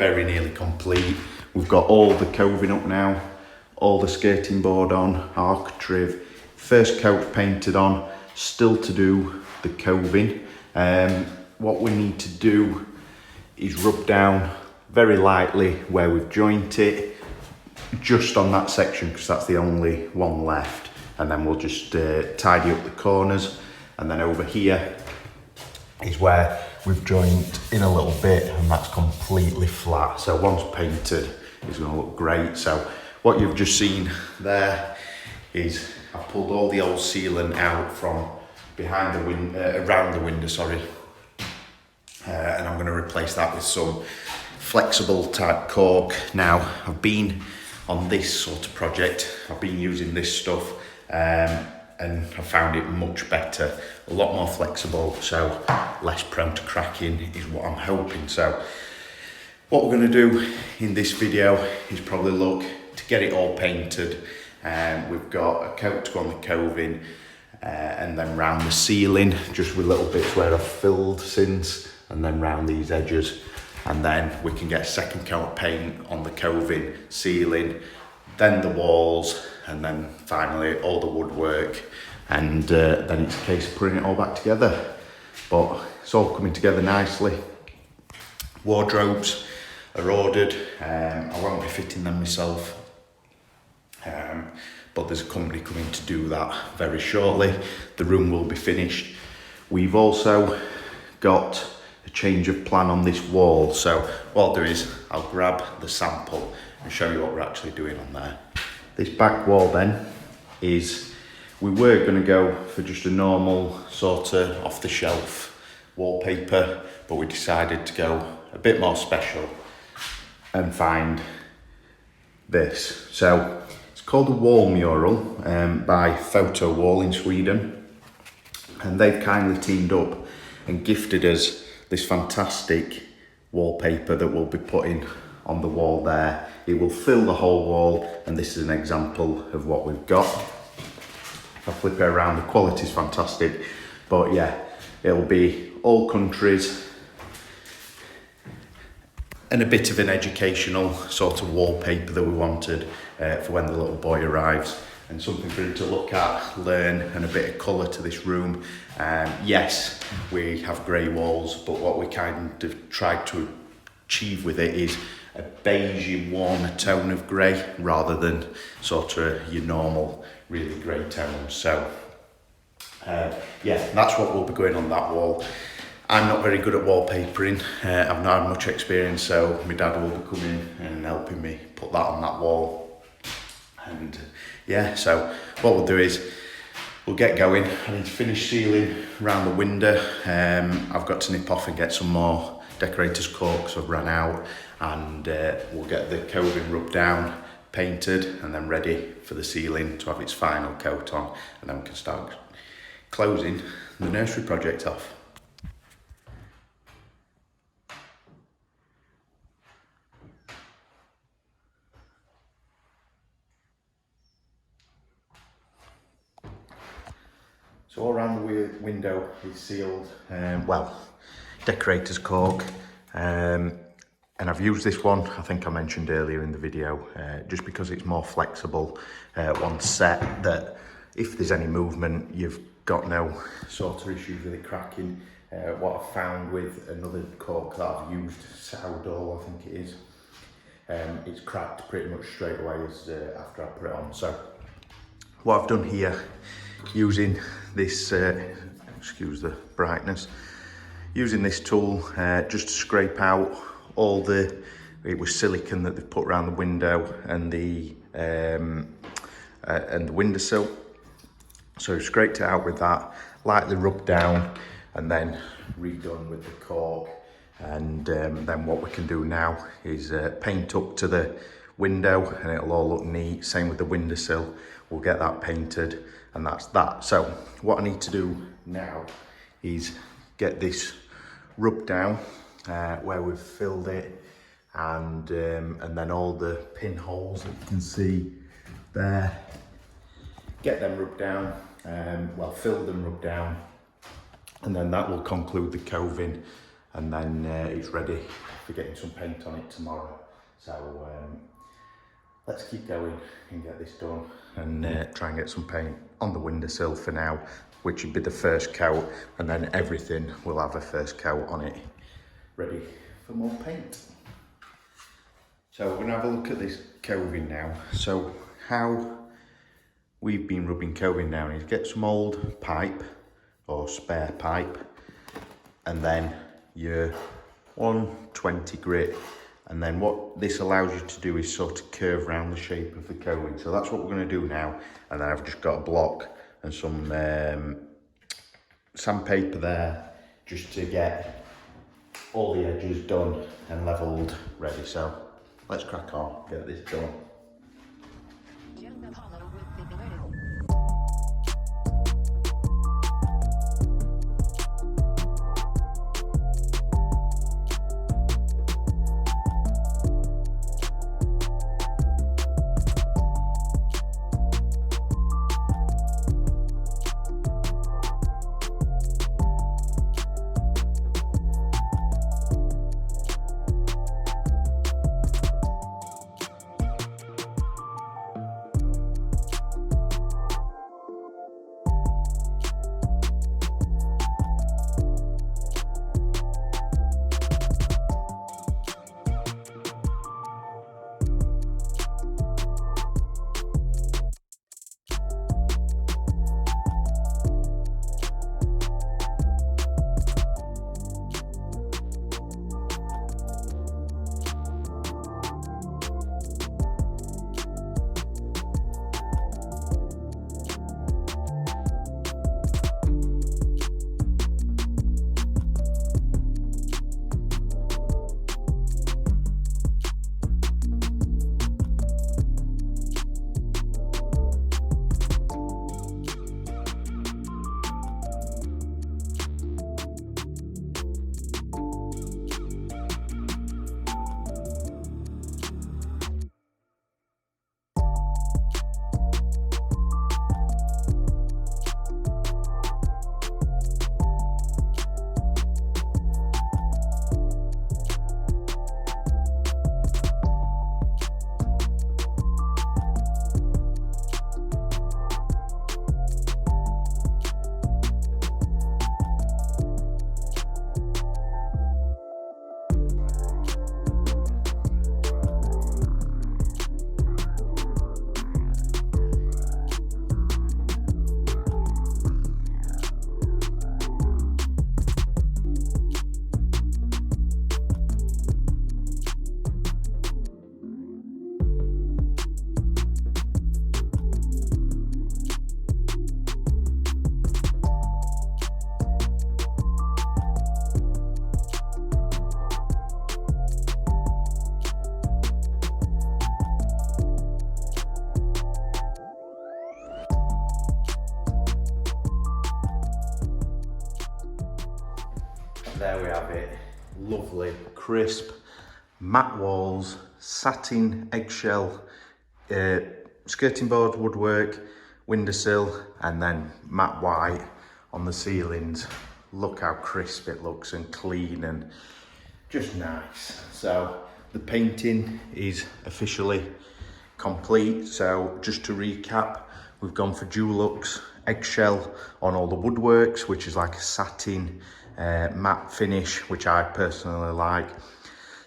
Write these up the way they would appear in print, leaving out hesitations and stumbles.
very nearly complete. We've got all the coving up now, all the skirting board on, architrave, first coat painted on, still to do the coving. What we need to do is rub down very lightly where we've joined it, just on that section, because that's the only one left. And then we'll just tidy up the corners. And then over here is where we've joined in a little bit, and that's completely flat. So once painted, it's gonna look great. So what you've just seen there is I pulled all the old sealant out from behind the window, around the window, sorry. And I'm gonna replace that with some flexible type cork. Now, I've been on this sort of project, I've been using this stuff, and I found it much better, a lot more flexible, so less prone to cracking is what I'm hoping. So what we're going to do in this video is probably look to get it all painted. We've got a coat to go on the coving, and then round the ceiling, just with little bits where I've filled since, and then round these edges. And then we can get a second coat of paint on the coving, ceiling, then the walls, and then finally all the woodwork, and then it's a case of putting it all back together. But it's all coming together nicely. Wardrobes are ordered. I won't be fitting them myself, but there's a company coming to do that very shortly. The room will be finished. We've also got a change of plan on this wall, so what I'll do is I'll grab the sample and show you what we're actually doing on there. This back wall then is, we were going to go for just a normal sort of off the shelf wallpaper, but we decided to go a bit more special and find this. So it's called a wall mural by Photo Wall in Sweden, and they've kindly teamed up and gifted us this fantastic wallpaper that we'll be putting on the wall there. It will fill the whole wall, and this is an example of what we've got. If I flip it around, the quality is fantastic, but yeah, it'll be all countries and a bit of an educational sort of wallpaper that we wanted for when the little boy arrives, and something for him to look at, learn, and a bit of colour to this room. Yes, we have grey walls, but what we kind of tried to achieve with it is a beigey, warmer tone of grey, rather than sort of your normal, really grey tones. So, yeah, that's what will be going on that wall. I'm not very good at wallpapering. I've not had much experience, so my dad will be coming and helping me put that on that wall. And yeah, so what we'll do is we'll get going. I need to finish sealing around the window. I've got to nip off and get some more decorator's cork, so I've run out, and we'll get the coving rubbed down, painted, and then ready for the ceiling to have its final coat on, and then we can start closing the nursery project off. So all around the window is sealed, well, decorator's cork, and I've used this one, I think I mentioned earlier in the video, just because it's more flexible once set, that if there's any movement, you've got no sort of issues with it cracking. What I've found with another cork that I've used, sourdough I think it is, it's cracked pretty much straight away after I put it on. So what I've done here, using this, excuse the brightness, using this tool just to scrape out all it was silicone that they've put around the window and the windowsill. So scraped it out with that, lightly rubbed down, and then redone with the cork. And then what we can do now is paint up to the window, and it'll all look neat. Same with the windowsill, we'll get that painted, and that's that. So what I need to do now is get this rubbed down where we've filled it, and then all the pinholes that you can see there, get them rubbed down, well, filled and rubbed down, and then that will conclude the coving. and then it's ready for getting some paint on it tomorrow. So let's keep going and get this done and try and get some paint on the windowsill for now, which would be the first coat, and then everything will have a first coat on it, ready for more paint. So we're gonna have a look at this coving now. So how we've been rubbing coving down is get some old pipe or spare pipe, and then your 120 grit, and then what this allows you to do is sort of curve around the shape of the coving. So that's what we're going to do now, and then I've just got a block and some sandpaper there just to get all the edges done and levelled ready. So let's crack on, get this done. There we have it, lovely, crisp, matte walls, satin eggshell, skirting board woodwork, windowsill, and then matte white on the ceilings. Look how crisp it looks and clean and just nice. So the painting is officially complete. So just to recap, we've gone for Dulux eggshell on all the woodworks, which is like a satin matte finish, which I personally like.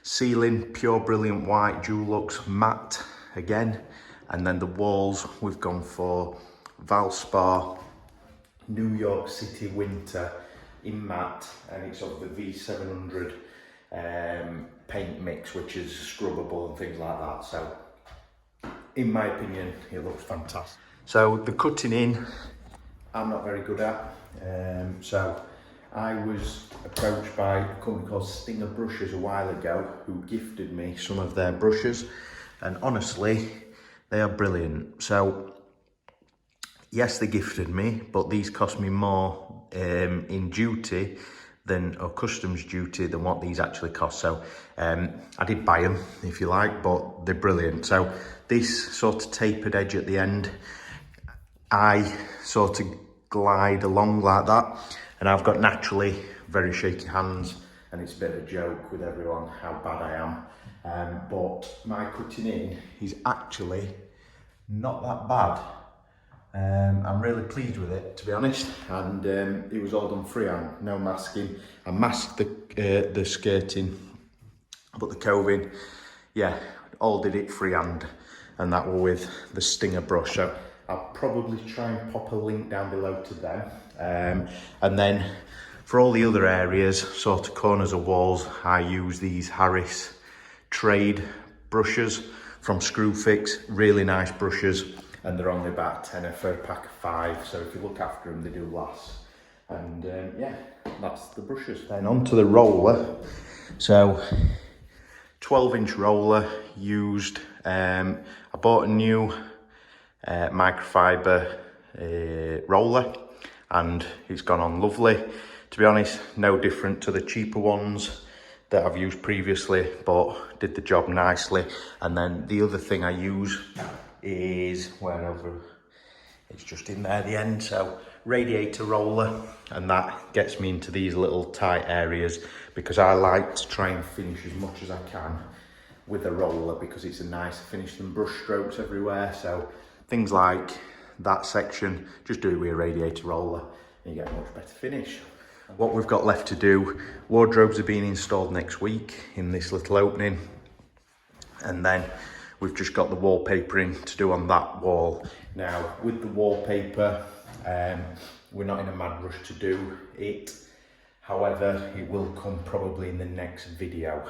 Ceiling, pure brilliant white Dulux matte again, and then the walls we've gone for Valspar New York City Winter in matte, and it's of the V700 paint mix, which is scrubbable and things like that. So in my opinion, it looks fantastic. So the cutting in, I'm not very good at. So I was approached by a company called Stinger Brushes a while ago, who gifted me some of their brushes, and honestly, they are brilliant. So yes, they gifted me, but these cost me more in duty than, or customs duty, than what these actually cost. So I did buy them, if you like, but they're brilliant. So this sort of tapered edge at the end, I sort of glide along like that, and I've got naturally very shaky hands, and it's a bit of a joke with everyone how bad I am. But my cutting in is actually not that bad. I'm really pleased with it, to be honest, and it was all done freehand, no masking. I masked the skirting, but the coving, yeah, all did it freehand, and that were with the Stinger brush. So I'll probably try and pop a link down below to them. And then for all the other areas, sort of corners of walls, I use these Harris trade brushes from Screwfix, really nice brushes, and they're only about a tenner for a pack of 5, so if you look after them, they do last. And yeah, that's the brushes. Then onto the roller. So 12-inch roller used. I bought a new microfiber roller, and it's gone on lovely. To be honest, no different to the cheaper ones that I've used previously, but did the job nicely. And then the other thing I use is wherever, it's just in there at the end, so radiator roller, and that gets me into these little tight areas because I like to try and finish as much as I can with a roller because it's a nicer finish than brush strokes everywhere. So things like that section, just do it with a radiator roller and you get a much better finish. What we've got left to do, wardrobes are being installed next week in this little opening, and then we've just got the wallpapering to do on that wall. Now with the wallpaper, we're not in a mad rush to do it. However, it will come probably in the next video.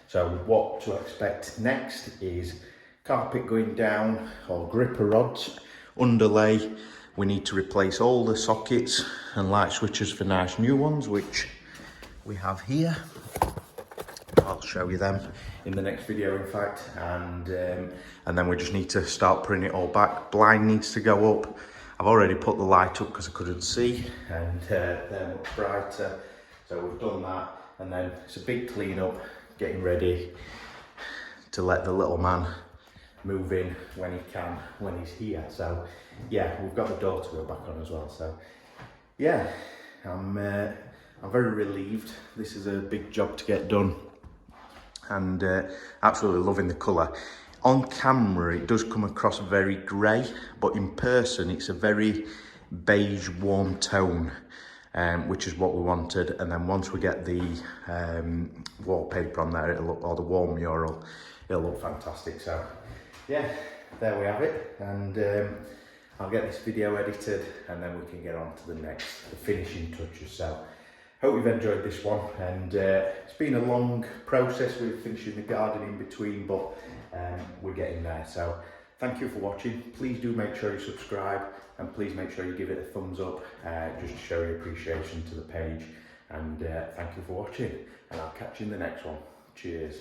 So what to expect next is carpet going down, or gripper rods, underlay. We need to replace all the sockets and light switches for nice new ones, which we have here. I'll show you them in the next video, in fact, and then we just need to start putting it all back. Blind needs to go up. I've already put the light up because I couldn't see, and they're much brighter, so we've done that. And then it's a big clean up, getting ready to let the little man move in when he can, when he's here. So yeah, we've got the door to go back on as well. So yeah, I'm very relieved. This is a big job to get done, and absolutely loving the colour. On camera it does come across very grey, but in person it's a very beige warm tone, which is what we wanted. And then once we get the wallpaper on there, it'll look, or the wall mural, it'll look fantastic. So yeah, there we have it, and I'll get this video edited and then we can get on to the finishing touches. So hope you've enjoyed this one, and it's been a long process with finishing the garden in between, but we're getting there. So thank you for watching. Please do make sure you subscribe, and please make sure you give it a thumbs up, just to show your appreciation to the page. And thank you for watching, and I'll catch you in the next one. Cheers.